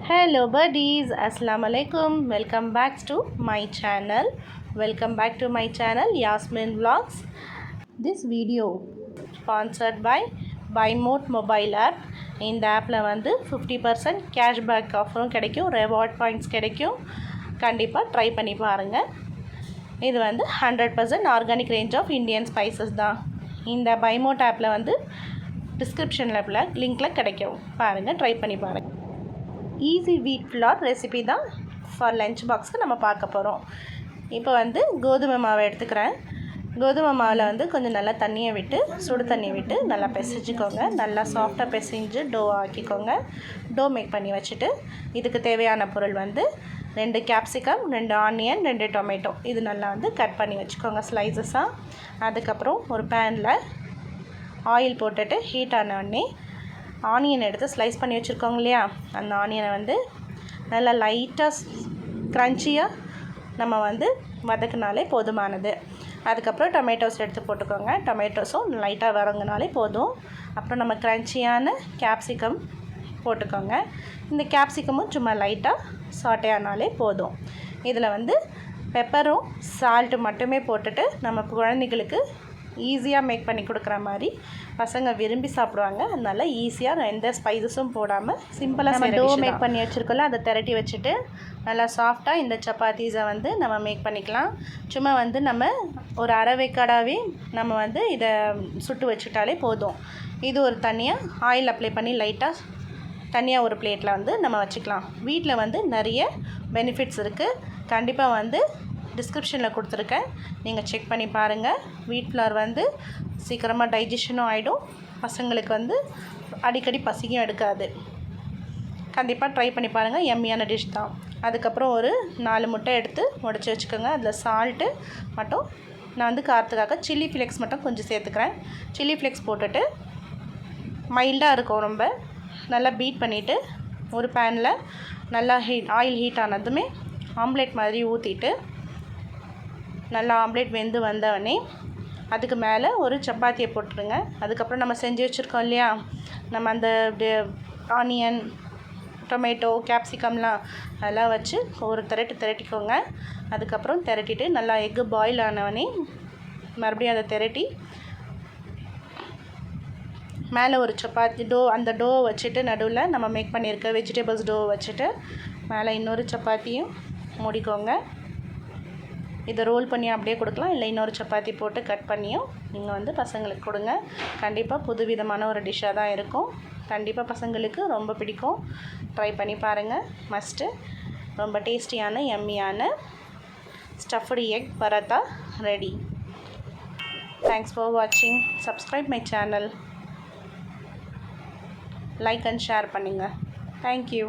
Hello buddies, Assalamu alaikum. Welcome back to my channel. Welcome back to my channel Yasmin Vlogs. This video sponsored by BuyMote mobile app. இந்த ஆப்பில் வந்து 50% cashback ஆஃபரும் கிடைக்கும், ரெவார்ட் points கிடைக்கும். கண்டிப்பாக try பண்ணி பாருங்கள். இது வந்து 100% organic range of Indian spices தான். இந்த BuyMote ஆப்பில் வந்து டிஸ்கிரிப்ஷனில் லிங்க்கில் கிடைக்கும். பாருங்கள், ட்ரை பண்ணி பாருங்கள். ஈஸி வீட் ஃப்ளார் ரெசிபி தான் ஃபார் லஞ்ச் பாக்ஸ்க்கு நம்ம பார்க்க போகிறோம். இப்போ வந்து கோதுமை மாவை எடுத்துக்கிறேன். கோதுமை மாவில் வந்து கொஞ்சம் நல்லா தண்ணியை விட்டு, சுடு தண்ணி விட்டு நல்லா பிசைஞ்சிக்கோங்க. நல்லா சாஃப்டாக பிசைஞ்சு டோ ஆக்கிக்கோங்க. டோ மேக் பண்ணி வச்சுட்டு இதுக்கு தேவையான பொருள் வந்து 2 கேப்சிகம், 2 ஆனியன், 2 டொமேட்டோ. இது நல்லா வந்து கட் பண்ணி வச்சுக்கோங்க ஸ்லைசஸாக. அதுக்கப்புறம் ஒரு பேனில் ஆயில் போட்டுட்டு ஹீட் ஆன உடனே ஆனியன் எடுத்து ஸ்லைஸ் பண்ணி வச்சுருக்கோங்க இல்லையா, அந்த ஆனியனை வந்து நல்லா லைட்டாக க்ரன்ச்சியாக நம்ம வந்து வதக்கினாலே போதுமானது. அதுக்கப்புறம் டொமேட்டோஸ் எடுத்து போட்டுக்கோங்க. டொமேட்டோஸும் லைட்டாக வதங்கினாலே போதும். அப்புறம் நம்ம க்ரன்ச்சியான கேப்சிகம் போட்டுக்கோங்க. இந்த கேப்சிகமும் சும்மா லைட்டாக சாட்டே ஆனாலே போதும். இதில் வந்து பெப்பரும் சால்ட்டு மட்டுமே போட்டுட்டு நம்ம குழந்தைகளுக்கு ஈஸியாக மேக் பண்ணி கொடுக்குற மாதிரி பசங்க விரும்பி சாப்பிடுவாங்க. அதனால் ஈஸியாக எந்த ஸ்பைசஸும் போடாமல் சிம்பிளாக நம்ம டோ மேக் பண்ணி வச்சுருக்கோம்ல, அதை திரட்டி வச்சுட்டு நல்லா சாஃப்டாக இந்த சப்பாத்தீஸை வந்து நம்ம மேக் பண்ணிக்கலாம். சும்மா வந்து நம்ம ஒரு அரைவேக்காடாகவே நம்ம வந்து இதை சுட்டு வச்சுட்டாலே போதும். இது ஒரு தனியாக ஆயில் அப்ளை பண்ணி லைட்டாக தனியாக ஒரு பிளேட்டில் வந்து நம்ம வச்சுக்கலாம். வீட்டில் வந்து நிறைய பெனிஃபிட்ஸ் இருக்குது. கண்டிப்பாக வந்து டிஸ்கிரிப்ஷனில் கொடுத்துருக்கேன், நீங்கள் செக் பண்ணி பாருங்கள். வீட் ஃப்ளார் வந்து சீக்கிரமாக டைஜஷனும் ஆகிடும். பசங்களுக்கு வந்து அடிக்கடி பசிக்கும் எடுக்காது. கண்டிப்பாக ட்ரை பண்ணி பாருங்கள். எம்மியான டிஷ் தான். அதுக்கப்புறம் ஒரு 4 முட்டை எடுத்து உடச்சி வச்சுக்கோங்க. அதில் சால்ட்டு மட்டும் நான் வந்து காரத்துக்காக சில்லி ஃப்ளேக்ஸ் மட்டும் கொஞ்சம் சேர்த்துக்கிறேன். சில்லி ஃப்ளேக்ஸ் போட்டுட்டு மைல்டாக இருக்கும், ரொம்ப நல்லா பீட் பண்ணிவிட்டு ஒரு பேனில் நல்லா ஆயில் ஹீட் ஆனதுமே ஆம்லேட் மாதிரி ஊற்றிட்டு நல்லா ஆம்லேட் வெந்து வந்தவொடனே அதுக்கு மேலே ஒரு சப்பாத்தியை போட்டுருங்க. அதுக்கப்புறம் நம்ம செஞ்சு வச்சுருக்கோம் இல்லையா, நம்ம அந்த ஆனியன், டொமேட்டோ, கேப்சிகம்லாம் அதெல்லாம் வச்சு ஒரு திரட்டிக்கோங்க. அதுக்கப்புறம் திரட்டிட்டு நல்லா எக்கு பாயில் ஆனவொடனே மறுபடியும் அதை திரட்டி மேலே ஒரு சப்பாத்தி டோ, அந்த டோ வச்சுட்டு நடுவில் நம்ம மேக் பண்ணியிருக்க வெஜிடபிள்ஸ் டோ வச்சுட்டு மேலே இன்னொரு சப்பாத்தியும் மூடிக்கோங்க. இதை ரோல் பண்ணி அப்படியே கொடுக்கலாம், இல்லை இன்னொரு சப்பாத்தி போட்டு கட் பண்ணியும் நீங்கள் வந்து பசங்களுக்கு கொடுங்க. கண்டிப்பாக புதுவிதமான ஒரு டிஷ்ஷாக தான் இருக்கும். கண்டிப்பாக பசங்களுக்கு ரொம்ப பிடிக்கும். ட்ரை பண்ணி பாருங்கள், மஸ்ட்டு. ரொம்ப டேஸ்டியான எம்மியான stuffed egg paratha ready. Thanks for வாட்சிங். Subscribe my channel, like and share பண்ணுங்கள். தேங்க்யூ.